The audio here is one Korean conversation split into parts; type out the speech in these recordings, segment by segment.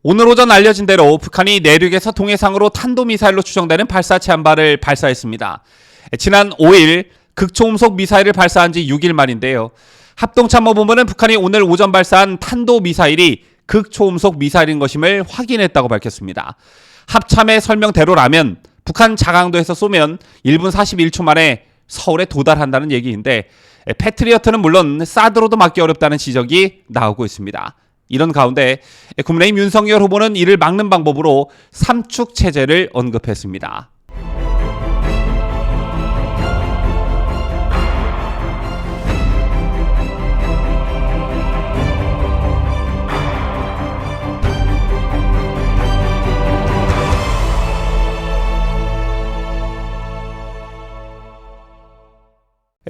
오늘 오전 알려진 대로 북한이 내륙에서 동해상으로 탄도미사일로 추정되는 발사체 한 발을 발사했습니다. 지난 5일 극초음속 미사일을 발사한 지 6일 만인데요. 합동참모본부는 북한이 오늘 오전 발사한 탄도미사일이 극초음속 미사일인 것임을 확인했다고 밝혔습니다. 합참의 설명대로라면 북한 자강도에서 쏘면 1분 41초 만에 서울에 도달한다는 얘기인데 패트리어트는 물론 사드로도 막기 어렵다는 지적이 나오고 있습니다. 이런 가운데 국민의힘 윤석열 후보는 이를 막는 방법으로 삼축 체제를 언급했습니다.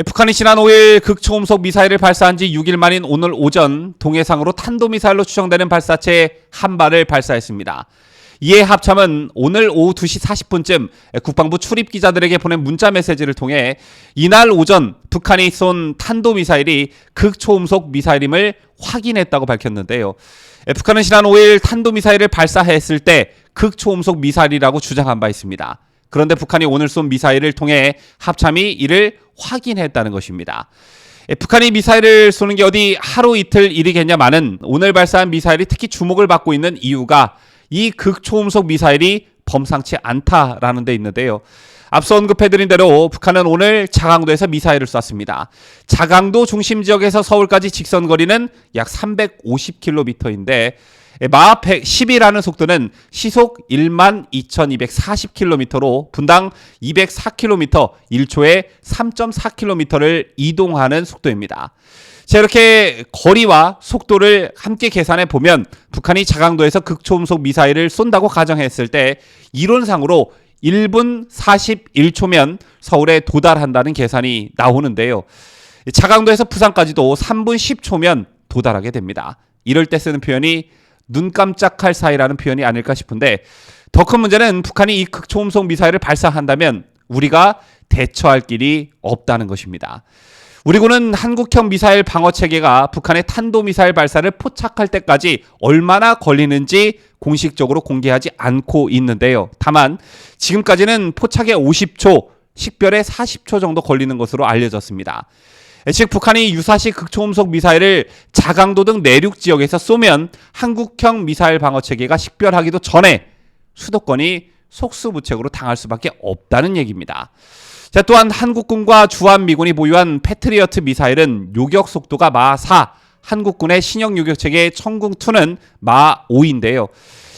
북한이 지난 5일 극초음속 미사일을 발사한 지 6일 만인 오늘 오전 동해상으로 탄도미사일로 추정되는 발사체 한 발을 발사했습니다. 이에 합참은 오늘 오후 2시 40분쯤 국방부 출입 기자들에게 보낸 문자 메시지를 통해 이날 오전 북한이 쏜 탄도미사일이 극초음속 미사일임을 확인했다고 밝혔는데요. 북한은 지난 5일 탄도미사일을 발사했을 때 극초음속 미사일이라고 주장한 바 있습니다. 그런데 북한이 오늘 쏜 미사일을 통해 합참이 이를 확인했다는 것입니다. 북한이 미사일을 쏘는 게 어디 하루 이틀 일이겠냐마는 오늘 발사한 미사일이 특히 주목을 받고 있는 이유가 이 극초음속 미사일이 범상치 않다라는 데 있는데요. 앞서 언급해드린 대로 북한은 오늘 자강도에서 미사일을 쐈습니다. 자강도 중심 지역에서 서울까지 직선 거리는 약 350km인데 마하 110이라는 속도는 시속 12,240km로 분당 204km, 1초에 3.4km를 이동하는 속도입니다. 자, 이렇게 거리와 속도를 함께 계산해 보면 북한이 자강도에서 극초음속 미사일을 쏜다고 가정했을 때 이론상으로 1분 41초면 서울에 도달한다는 계산이 나오는데요. 자강도에서 부산까지도 3분 10초면 도달하게 됩니다. 이럴 때 쓰는 표현이 눈 깜짝할 사이라는 표현이 아닐까 싶은데 더 큰 문제는 북한이 이 극초음속 미사일을 발사한다면 우리가 대처할 길이 없다는 것입니다. 우리 군은 한국형 미사일 방어체계가 북한의 탄도미사일 발사를 포착할 때까지 얼마나 걸리는지 공식적으로 공개하지 않고 있는데요. 다만 지금까지는 포착에 50초, 식별에 40초 정도 걸리는 것으로 알려졌습니다. 즉 북한이 유사시 극초음속 미사일을 자강도 등 내륙 지역에서 쏘면 한국형 미사일 방어체계가 식별하기도 전에 수도권이 속수무책으로 당할 수밖에 없다는 얘기입니다. 자, 또한 한국군과 주한미군이 보유한 패트리어트 미사일은 요격 속도가 마하 4, 한국군의 신형 요격체계 청궁2는 마하 5인데요.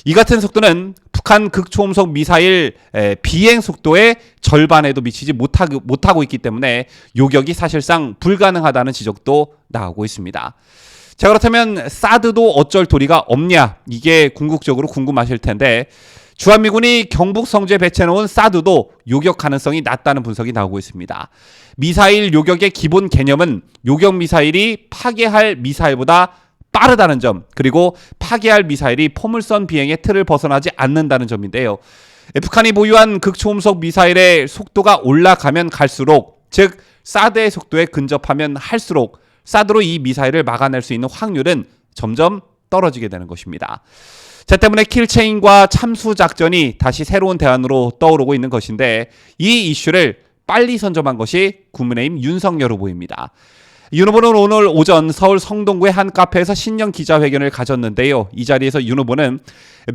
이 같은 속도는 북한 극초음속 미사일 비행 속도의 절반에도 미치지 못하고 있기 때문에 요격이 사실상 불가능하다는 지적도 나오고 있습니다. 자, 그렇다면 사드도 어쩔 도리가 없냐? 이게 궁극적으로 궁금하실 텐데 주한미군이 경북 성주에 배치해놓은 사드도 요격 가능성이 낮다는 분석이 나오고 있습니다. 미사일 요격의 기본 개념은 요격 미사일이 파괴할 미사일보다 빠르다는 점, 그리고 파괴할 미사일이 포물선 비행의 틀을 벗어나지 않는다는 점인데요. 북한이 보유한 극초음속 미사일의 속도가 올라가면 갈수록, 즉 사드의 속도에 근접하면 할수록 사드로 이 미사일을 막아낼 수 있는 확률은 점점 떨어지게 되는 것입니다. 자, 때문에 킬체인과 참수작전이 다시 새로운 대안으로 떠오르고 있는 것인데 이 이슈를 빨리 선점한 것이 국민의힘 윤석열 후보입니다. 윤 후보는 오늘 오전 서울 성동구의 한 카페에서 신년 기자회견을 가졌는데요. 이 자리에서 윤 후보는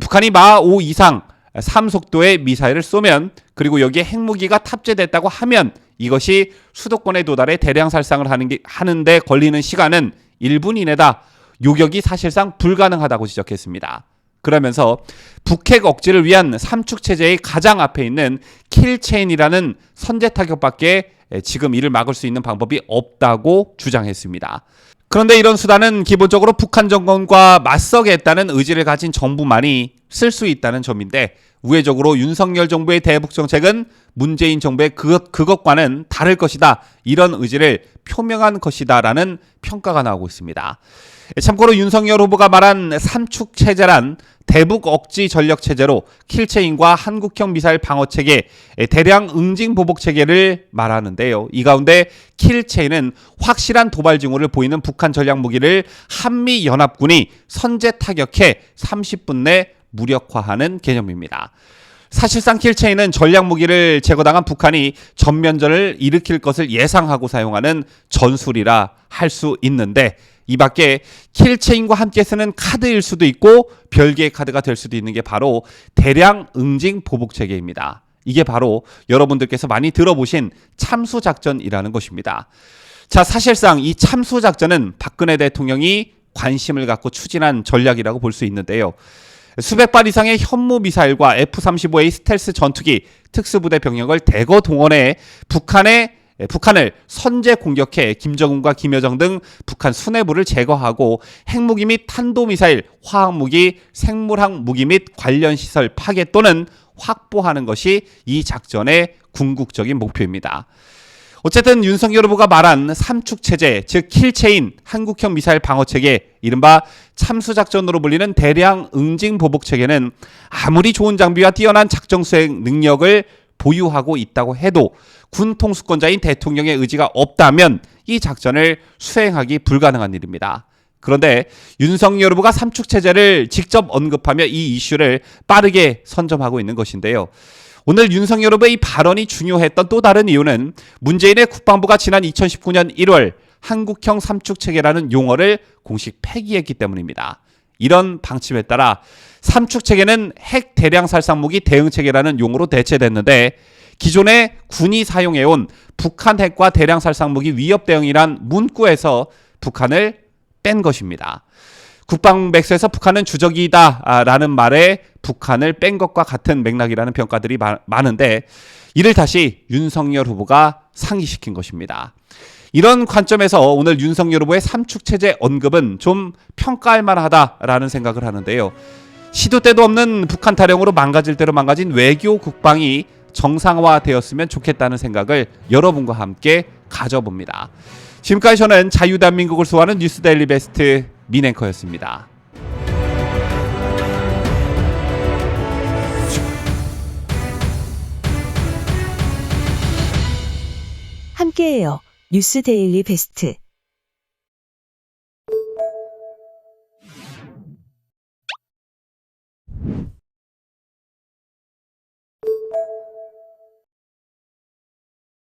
북한이 마하 5 이상 3속도의 미사일을 쏘면 그리고 여기에 핵무기가 탑재됐다고 하면 이것이 수도권에 도달해 대량 살상을 하는데 걸리는 시간은 1분 이내다. 요격이 사실상 불가능하다고 지적했습니다. 그러면서 북핵 억지를 위한 삼축체제의 가장 앞에 있는 킬체인이라는 선제 타격밖에 지금 이를 막을 수 있는 방법이 없다고 주장했습니다. 그런데 이런 수단은 기본적으로 북한 정권과 맞서겠다는 의지를 가진 정부만이 쓸 수 있다는 점인데 우회적으로 윤석열 정부의 대북 정책은 문재인 정부의 그것과는 다를 것이다. 이런 의지를 표명한 것이다라는 평가가 나오고 있습니다. 참고로 윤석열 후보가 말한 삼축 체제란 대북 억지 전력 체제로 킬체인과 한국형 미사일 방어 체계, 대량 응징 보복 체계를 말하는데요. 이 가운데 킬체인은 확실한 도발 징후를 보이는 북한 전략 무기를 한미 연합군이 선제 타격해 30분 내 무력화하는 개념입니다. 사실상 킬체인은 전략 무기를 제거당한 북한이 전면전을 일으킬 것을 예상하고 사용하는 전술이라 할 수 있는데, 이 밖에 킬체인과 함께 쓰는 카드일 수도 있고 별개의 카드가 될 수도 있는 게 바로 대량 응징 보복 체계입니다. 이게 바로 여러분들께서 많이 들어보신 참수작전이라는 것입니다. 자, 사실상 이 참수작전은 박근혜 대통령이 관심을 갖고 추진한 전략이라고 볼 수 있는데요. 수백 발 이상의 현무 미사일과 F-35A 스텔스 전투기, 특수부대 병력을 대거 동원해 북한을 선제 공격해 김정은과 김여정 등 북한 수뇌부를 제거하고 핵무기 및 탄도미사일, 화학무기, 생물학 무기 및 관련 시설 파괴 또는 확보하는 것이 이 작전의 궁극적인 목표입니다. 어쨌든 윤석열 후보가 말한 삼축 체제, 즉 킬체인, 한국형 미사일 방어 체계, 이른바 참수작전으로 불리는 대량 응징 보복 체계는 아무리 좋은 장비와 뛰어난 작전 수행 능력을 보유하고 있다고 해도 군 통수권자인 대통령의 의지가 없다면 이 작전을 수행하기 불가능한 일입니다. 그런데 윤석열 후보가 삼축 체제를 직접 언급하며 이 이슈를 빠르게 선점하고 있는 것인데요. 오늘 윤석열 후보의 이 발언이 중요했던 또 다른 이유는 문재인의 국방부가 지난 2019년 1월 한국형 삼축 체계라는 용어를 공식 폐기했기 때문입니다. 이런 방침에 따라 삼축 체계는 핵 대량 살상 무기 대응 체계라는 용어로 대체됐는데, 기존에 군이 사용해온 북한 핵과 대량 살상 무기 위협 대응이란 문구에서 북한을 뺀 것입니다. 국방 맥스에서 북한은 주적이다라는 말에 북한을 뺀 것과 같은 맥락이라는 평가들이 많은데, 이를 다시 윤석열 후보가 상기시킨 것입니다. 이런 관점에서 오늘 윤석열 후보의 삼축 체제 언급은 좀 평가할 만하다라는 생각을 하는데요. 시도 때도 없는 북한 타령으로 망가질 대로 망가진 외교 국방이 정상화되었으면 좋겠다는 생각을 여러분과 함께 가져봅니다. 지금까지 저는 자유대한민국을 수호하는 뉴스데일리 베스트 민앵커였습니다. 함께해요. 뉴스데일리 베스트.